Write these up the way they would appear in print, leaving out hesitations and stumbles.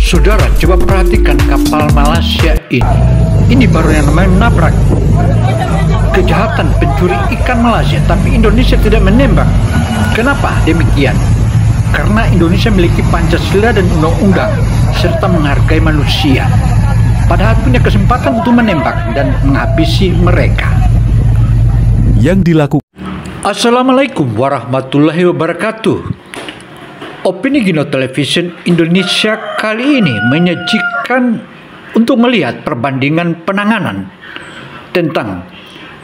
Saudara, coba perhatikan kapal Malaysia ini. Ini baru yang namanya nabrak kejahatan pencuri ikan Malaysia, tapi Indonesia tidak menembak. Kenapa demikian? Karena Indonesia memiliki Pancasila dan undang-undang serta menghargai manusia. Padahal punya kesempatan untuk menembak dan menghabisi mereka. Yang dilakukan. Assalamualaikum warahmatullahi wabarakatuh. Opini Gino Television Indonesia kali ini menyajikan untuk melihat perbandingan penanganan tentang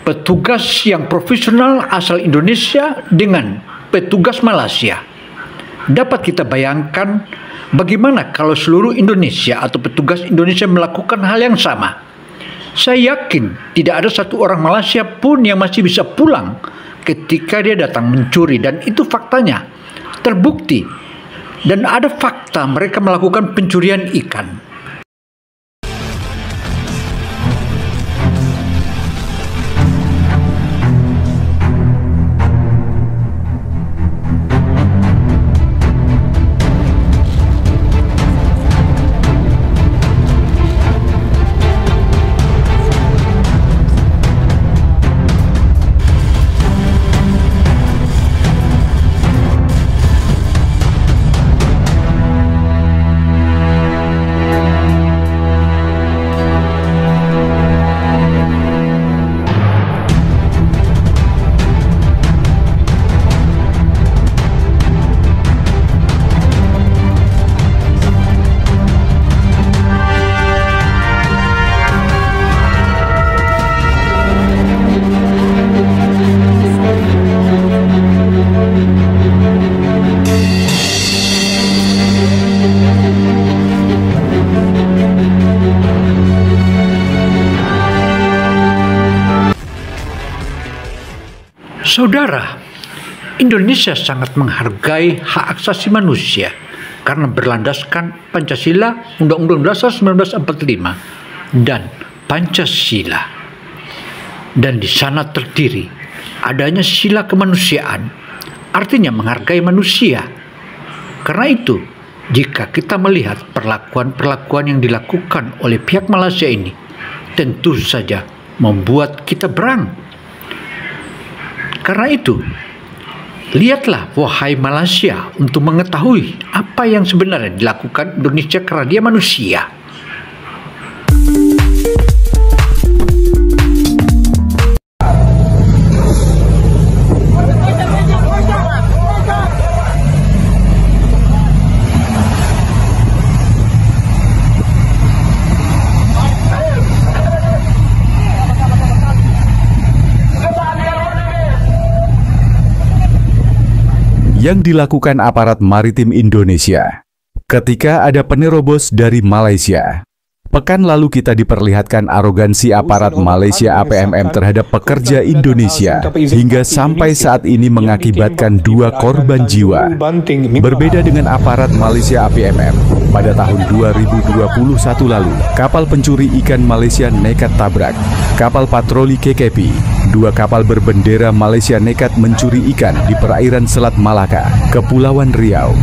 petugas yang profesional asal Indonesia dengan petugas Malaysia. Dapat kita bayangkan bagaimana kalau seluruh Indonesia atau petugas Indonesia melakukan hal yang sama. Saya yakin tidak ada satu orang Malaysia pun yang masih bisa pulang ketika dia datang mencuri, dan itu faktanya terbukti. Dan ada fakta mereka melakukan pencurian ikan. Saudara, Indonesia sangat menghargai hak asasi manusia karena berlandaskan Pancasila, Undang-Undang Dasar 1945, dan Pancasila. Dan di sana terdiri adanya sila kemanusiaan, artinya menghargai manusia. Karena itu, jika kita melihat perlakuan-perlakuan yang dilakukan oleh pihak Malaysia ini, tentu saja membuat kita berang. Karena itu, lihatlah wahai Malaysia untuk mengetahui apa yang sebenarnya dilakukan Indonesia karena dia manusia. Yang dilakukan aparat maritim Indonesia ketika ada penerobos dari Malaysia. Pekan lalu kita diperlihatkan arogansi aparat Malaysia APMM terhadap pekerja Indonesia hingga sampai saat ini mengakibatkan 2 korban jiwa. Berbeda dengan aparat Malaysia APMM, pada tahun 2021 lalu, kapal pencuri ikan Malaysia nekat tabrak kapal patroli KKP. 2 kapal berbendera Malaysia nekat mencuri ikan di perairan Selat Malaka, Kepulauan Riau.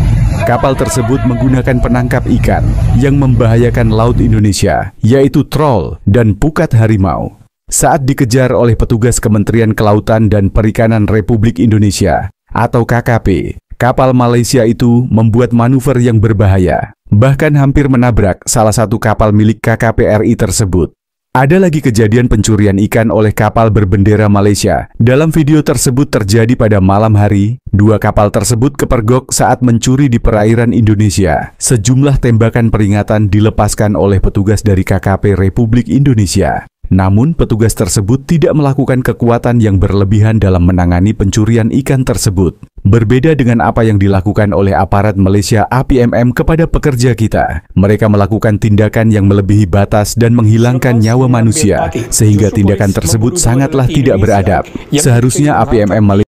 Kapal tersebut menggunakan penangkap ikan yang membahayakan laut Indonesia, yaitu trol dan pukat harimau. Saat dikejar oleh petugas Kementerian Kelautan dan Perikanan Republik Indonesia atau KKP, kapal Malaysia itu membuat manuver yang berbahaya, bahkan hampir menabrak salah satu kapal milik KKP RI tersebut. Ada lagi kejadian pencurian ikan oleh kapal berbendera Malaysia. Dalam video tersebut terjadi pada malam hari. 2 kapal tersebut kepergok saat mencuri di perairan Indonesia. Sejumlah tembakan peringatan dilepaskan oleh petugas dari KKP Republik Indonesia. Namun, petugas tersebut tidak melakukan kekuatan yang berlebihan dalam menangani pencurian ikan tersebut. Berbeda dengan apa yang dilakukan oleh aparat Malaysia APMM kepada pekerja kita. Mereka melakukan tindakan yang melebihi batas dan menghilangkan nyawa manusia, sehingga tindakan tersebut sangatlah tidak beradab. Seharusnya APMM Malaysia.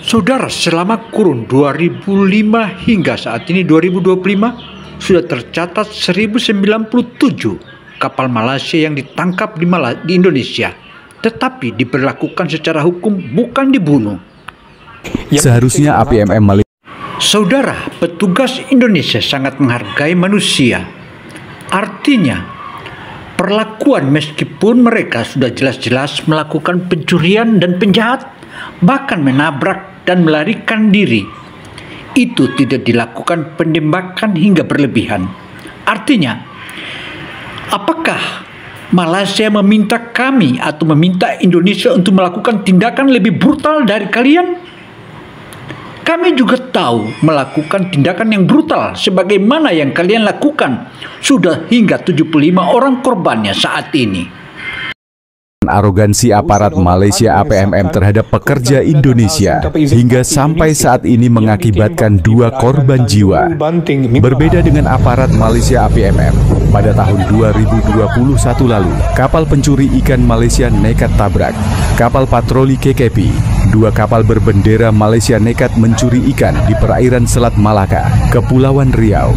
Saudara, selama kurun 2005 hingga saat ini 2025, sudah tercatat 1097 kapal Malaysia yang ditangkap di Indonesia, tetapi diberlakukan secara hukum, bukan dibunuh. Seharusnya APMM Malaysia. Saudara, petugas Indonesia sangat menghargai manusia Artinya, perlakuan meskipun mereka sudah jelas-jelas melakukan pencurian dan penjahat, bahkan menabrak dan melarikan diri, itu tidak dilakukan penembakan hingga berlebihan. Artinya, apakah Malaysia meminta kami atau meminta Indonesia untuk melakukan tindakan lebih brutal dari kalian? Kami juga tahu melakukan tindakan yang brutal sebagaimana yang kalian lakukan. Sudah hingga 75 orang korbannya saat ini. Arogansi aparat Malaysia APMM terhadap pekerja Indonesia hingga sampai saat ini mengakibatkan 2 korban jiwa. Berbeda dengan aparat Malaysia APMM, pada tahun 2021 lalu, kapal pencuri ikan Malaysia nekat tabrak kapal patroli KKP. 2 kapal berbendera Malaysia nekat mencuri ikan di perairan Selat Malaka, Kepulauan Riau.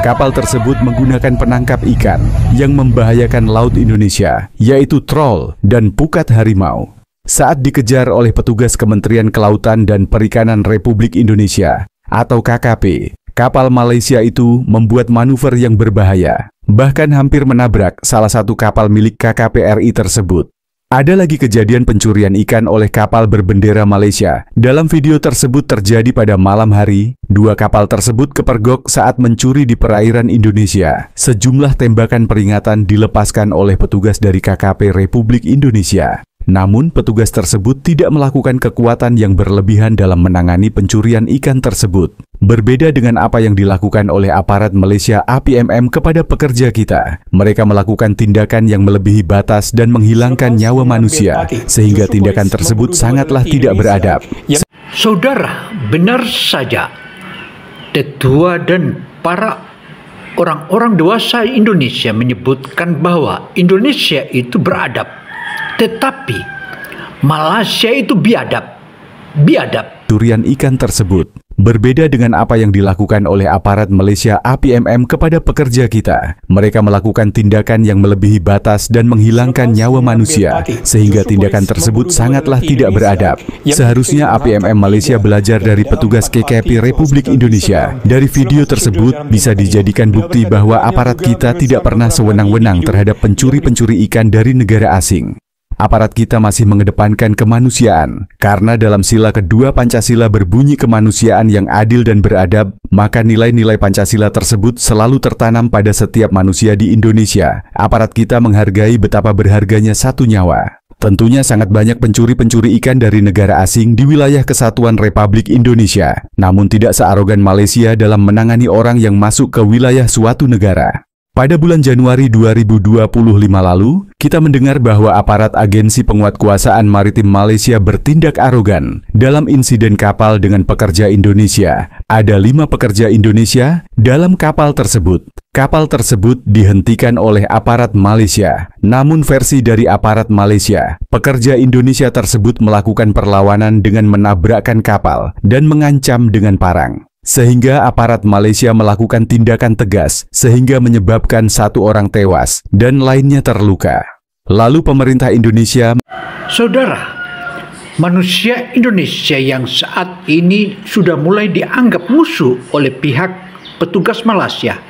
Kapal tersebut menggunakan penangkap ikan yang membahayakan laut Indonesia, yaitu trol dan pukat harimau. Saat dikejar oleh petugas Kementerian Kelautan dan Perikanan Republik Indonesia atau KKP, kapal Malaysia itu membuat manuver yang berbahaya, bahkan hampir menabrak salah satu kapal milik KKP RI tersebut. Ada lagi kejadian pencurian ikan oleh kapal berbendera Malaysia. Dalam video tersebut terjadi pada malam hari. 2 kapal tersebut kepergok saat mencuri di perairan Indonesia. Sejumlah tembakan peringatan dilepaskan oleh petugas dari KKP Republik Indonesia. Namun, petugas tersebut tidak melakukan kekuatan yang berlebihan dalam menangani pencurian ikan tersebut. Berbeda dengan apa yang dilakukan oleh aparat Malaysia APMM kepada pekerja kita. Mereka melakukan tindakan yang melebihi batas dan menghilangkan nyawa manusia, sehingga tindakan tersebut sangatlah tidak beradab. Saudara, benar saja, tetua dan para orang-orang dewasa Indonesia menyebutkan bahwa Indonesia itu beradab. Tetapi Malaysia itu biadab. Pencurian ikan tersebut berbeda dengan apa yang dilakukan oleh aparat Malaysia APMM kepada pekerja kita. Mereka melakukan tindakan yang melebihi batas dan menghilangkan nyawa manusia, sehingga tindakan tersebut sangatlah tidak beradab. Seharusnya APMM Malaysia belajar dari petugas KKP Republik Indonesia. Dari video tersebut bisa dijadikan bukti bahwa aparat kita tidak pernah sewenang-wenang terhadap pencuri-pencuri ikan dari negara asing. Aparat kita masih mengedepankan kemanusiaan, karena dalam sila kedua Pancasila berbunyi kemanusiaan yang adil dan beradab, maka nilai-nilai Pancasila tersebut selalu tertanam pada setiap manusia di Indonesia. Aparat kita menghargai betapa berharganya satu nyawa. Tentunya sangat banyak pencuri-pencuri ikan dari negara asing di wilayah Kesatuan Republik Indonesia, namun tidak searogan Malaysia dalam menangani orang yang masuk ke wilayah suatu negara. Pada bulan Januari 2025 lalu, kita mendengar bahwa aparat Agensi Penguatkuasaan Maritim Malaysia bertindak arogan dalam insiden kapal dengan pekerja Indonesia. Ada 5 pekerja Indonesia dalam kapal tersebut. Kapal tersebut dihentikan oleh aparat Malaysia. Namun versi dari aparat Malaysia, pekerja Indonesia tersebut melakukan perlawanan dengan menabrakkan kapal dan mengancam dengan parang. Sehingga aparat Malaysia melakukan tindakan tegas sehingga menyebabkan 1 orang tewas dan lainnya terluka. Lalu pemerintah Indonesia, saudara, manusia Indonesia yang saat ini sudah mulai dianggap musuh oleh pihak petugas Malaysia.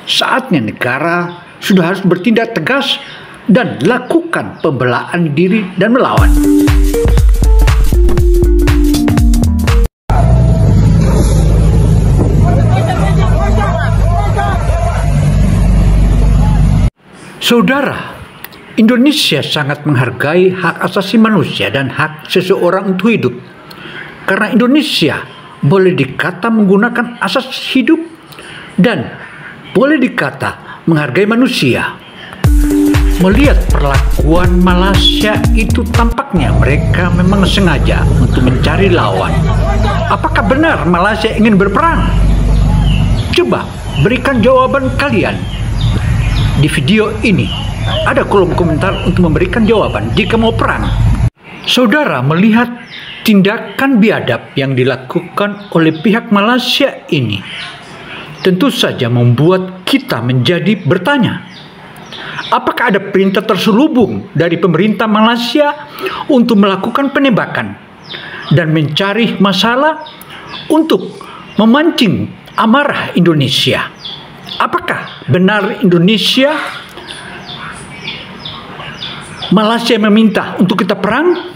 Saatnya negara sudah harus bertindak tegas dan lakukan pembelaan diri dan melawan. Saudara, Indonesia sangat menghargai hak asasi manusia dan hak seseorang untuk hidup. Karena Indonesia boleh dikata menggunakan asas hidup dan boleh dikata menghargai manusia. Melihat perlakuan Malaysia itu tampaknya mereka memang sengaja untuk mencari lawan. Apakah benar Malaysia ingin berperang? Coba berikan jawaban kalian. Di video ini ada kolom komentar untuk memberikan jawaban jika mau perang. Saudara, melihat tindakan biadab yang dilakukan oleh pihak Malaysia ini tentu saja membuat kita menjadi bertanya, apakah ada perintah terselubung dari pemerintah Malaysia untuk melakukan penembakan dan mencari masalah untuk memancing amarah Indonesia? Apakah benar Indonesia, Malaysia meminta untuk kita perang,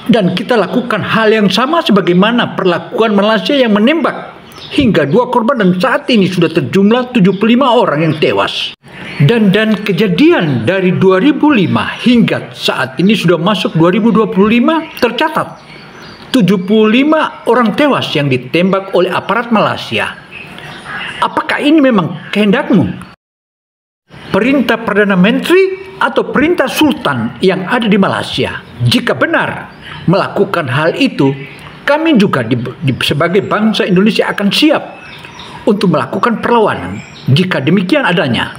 dan kita lakukan hal yang sama sebagaimana perlakuan Malaysia yang menembak hingga 2 korban dan saat ini sudah terjumlah 75 orang yang tewas. Dan kejadian dari 2005 hingga saat ini sudah masuk 2025 tercatat 75 orang tewas yang ditembak oleh aparat Malaysia. Apakah ini memang kehendakmu? Perintah Perdana Menteri atau perintah Sultan yang ada di Malaysia? Jika benar melakukan hal itu, kami juga sebagai bangsa Indonesia akan siap untuk melakukan perlawanan jika demikian adanya.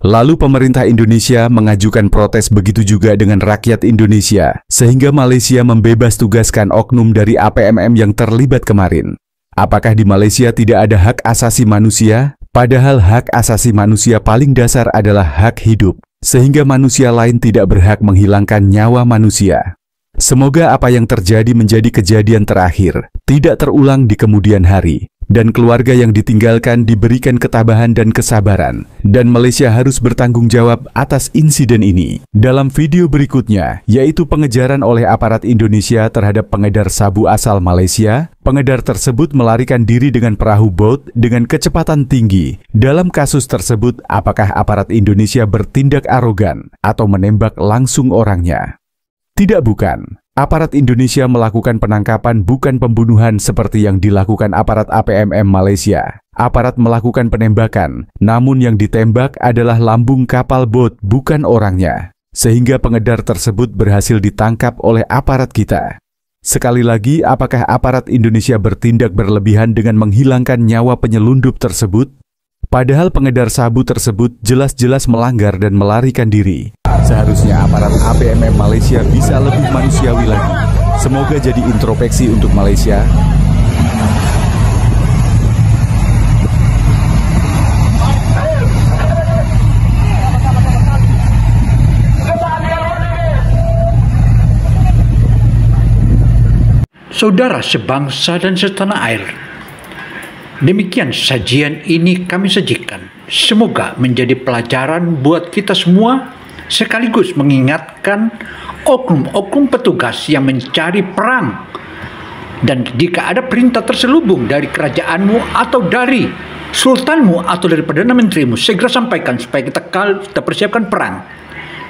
Lalu pemerintah Indonesia mengajukan protes, begitu juga dengan rakyat Indonesia, sehingga Malaysia membebas tugaskan oknum dari APMM yang terlibat kemarin. Apakah di Malaysia tidak ada hak asasi manusia? Padahal hak asasi manusia paling dasar adalah hak hidup, sehingga manusia lain tidak berhak menghilangkan nyawa manusia. Semoga apa yang terjadi menjadi kejadian terakhir, tidak terulang di kemudian hari, dan keluarga yang ditinggalkan diberikan ketabahan dan kesabaran, dan Malaysia harus bertanggung jawab atas insiden ini. Dalam video berikutnya, yaitu pengejaran oleh aparat Indonesia terhadap pengedar sabu asal Malaysia, pengedar tersebut melarikan diri dengan perahu boat dengan kecepatan tinggi. Dalam kasus tersebut, apakah aparat Indonesia bertindak arogan atau menembak langsung orangnya? Tidak, bukan. Aparat Indonesia melakukan penangkapan, bukan pembunuhan seperti yang dilakukan aparat APMM Malaysia. Aparat melakukan penembakan, namun yang ditembak adalah lambung kapal boat, bukan orangnya. Sehingga pengedar tersebut berhasil ditangkap oleh aparat kita. Sekali lagi, apakah aparat Indonesia bertindak berlebihan dengan menghilangkan nyawa penyelundup tersebut? Padahal pengedar sabu tersebut jelas-jelas melanggar dan melarikan diri. Seharusnya aparat APMM Malaysia bisa lebih manusiawi lagi. Semoga jadi introspeksi untuk Malaysia. Saudara sebangsa dan setanah air, demikian sajian ini kami sajikan. Semoga menjadi pelajaran buat kita semua, sekaligus mengingatkan oknum-oknum petugas yang mencari perang. Dan jika ada perintah terselubung dari kerajaanmu atau dari sultanmu atau dari Perdana Menterimu, segera sampaikan supaya kita persiapkan perang.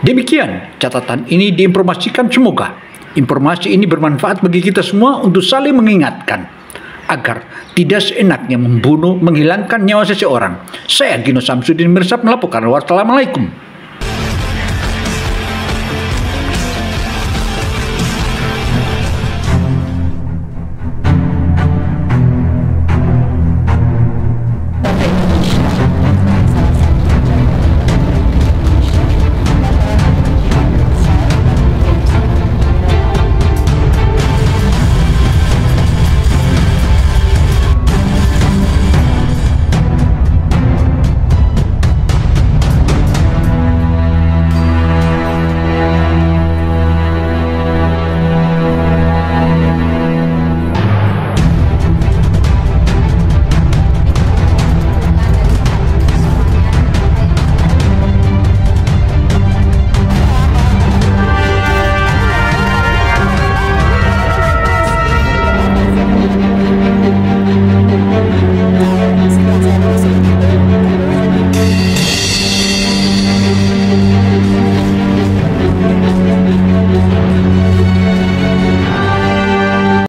Demikian catatan ini diinformasikan. Semoga informasi ini bermanfaat bagi kita semua untuk saling mengingatkan agar tidak seenaknya membunuh, menghilangkan nyawa seseorang. Saya Gino Samsudin Mirsad melaporkan. Wassalamualaikum.